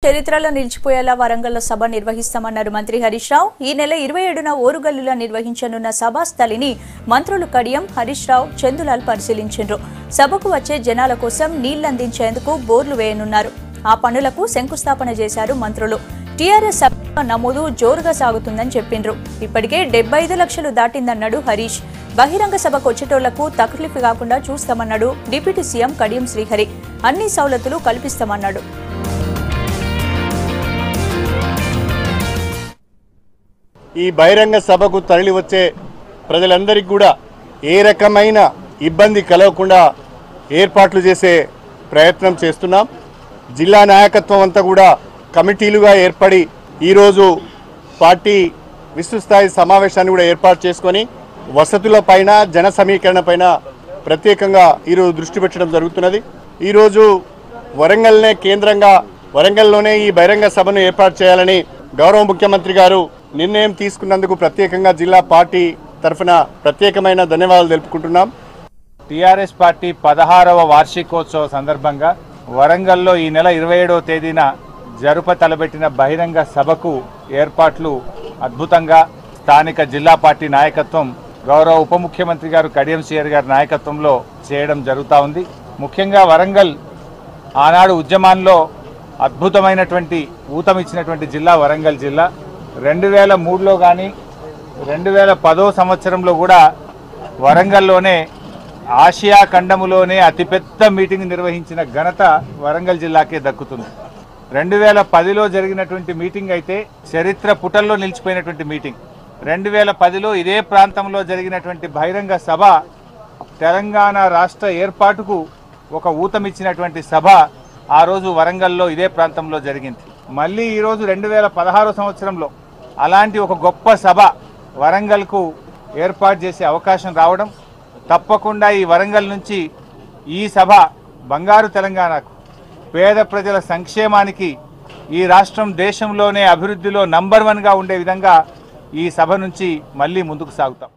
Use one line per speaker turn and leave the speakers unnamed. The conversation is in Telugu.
చరిత్రలో నిలిచిపోయేలా వరంగల్లో సభ నిర్వహిస్తామన్నారు మంత్రి హరీష్ రావు. ఈ నెల 27న ఓరుగల్లులో నిర్వహించనున్న సభా స్థలిని మంత్రులు కడియం, హరీష్ రావు, చందులాల్ పరిశీలించారు. సభకు వచ్చే జనాల కోసం నీళ్లందించేందుకు బోర్లు వేయనున్నారు. ఆ పనులకు శంకుస్థాపన చేశారు మంత్రులు. టీఆర్ఎస్ సభ నమోదు జోరుగా సాగుతుందని చెప్పిండ్రు. ఇప్పటికే 75 లక్షలు దాటిందన్నాడు హరీష్. బహిరంగ సభకు వచ్చేటోళ్లకు తక్లీఫ్ కాకుండా చూస్తామన్నాడు డిప్యూటీ సీఎం కడియం శ్రీహరి. అన్ని సౌలతులు కల్పిస్తామన్నాడు.
ఈ బహిరంగ సభకు తరలి వచ్చే ప్రజలందరికీ కూడా ఏ రకమైన ఇబ్బంది కలగకుండా ఏర్పాట్లు చేసే ప్రయత్నం చేస్తున్నాం. జిల్లా నాయకత్వం అంతా కూడా కమిటీలుగా ఏర్పడి ఈరోజు పార్టీ విస్తృతస్థాయి సమావేశాన్ని కూడా ఏర్పాటు చేసుకొని వసతులపైన, జన సమీకరణ పైన ప్రత్యేకంగా ఈరోజు దృష్టి పెట్టడం జరుగుతున్నది. ఈరోజు వరంగల్నే కేంద్రంగా వరంగల్లోనే ఈ బహిరంగ సభను ఏర్పాటు చేయాలని గౌరవ ముఖ్యమంత్రి గారు నిర్ణయం తీసుకున్నందుకు ప్రత్యేకంగా జిల్లా పార్టీ తరఫున ప్రత్యేకమైన ధన్యవాదాలు తెలుపుకుంటున్నాం.
టీఆర్ఎస్ పార్టీ 16వ వార్షికోత్సవ సందర్భంగా వరంగల్లో ఈ నెల 27వ తేదీన తలబెట్టిన బహిరంగ సభకు ఏర్పాట్లు అద్భుతంగా స్థానిక జిల్లా పార్టీ నాయకత్వం గౌరవ ఉప ముఖ్యమంత్రి గారు కడియం శ్రీహరి గారి నాయకత్వంలో చేయడం జరుగుతూ ఉంది. ముఖ్యంగా వరంగల్ ఆనాడు ఉద్యమాల్లో అద్భుతమైనటువంటి ఊతమిచ్చినటువంటి జిల్లా వరంగల్ జిల్లా. 2003లో కానీ 2010 సంవత్సరంలో కూడా వరంగల్లోనే ఆసియా ఖండములోనే అతిపెద్ద మీటింగ్ నిర్వహించిన ఘనత వరంగల్ జిల్లాకే దక్కుతుంది. 2010లో జరిగినటువంటి మీటింగ్ అయితే చరిత్ర పుటల్లో నిలిచిపోయినటువంటి మీటింగ్. 2010లో ఇదే ప్రాంతంలో జరిగినటువంటి బహిరంగ సభ తెలంగాణ రాష్ట్ర ఏర్పాటుకు ఒక ఊతమిచ్చినటువంటి సభ ఆ రోజు వరంగల్లో ఇదే ప్రాంతంలో జరిగింది. మళ్ళీ ఈరోజు 2016 సంవత్సరంలో అలాంటి ఒక గొప్ప సభ వరంగల్కు ఏర్పాటు చేసే అవకాశం రావడం, తప్పకుండా ఈ వరంగల్ నుంచి ఈ సభ బంగారు తెలంగాణకు, పేద ప్రజల సంక్షేమానికి, ఈ రాష్ట్రం దేశంలోనే అభివృద్ధిలో నంబర్ 1గా ఉండే విధంగా ఈ సభ నుంచి మళ్ళీ ముందుకు సాగుతాం.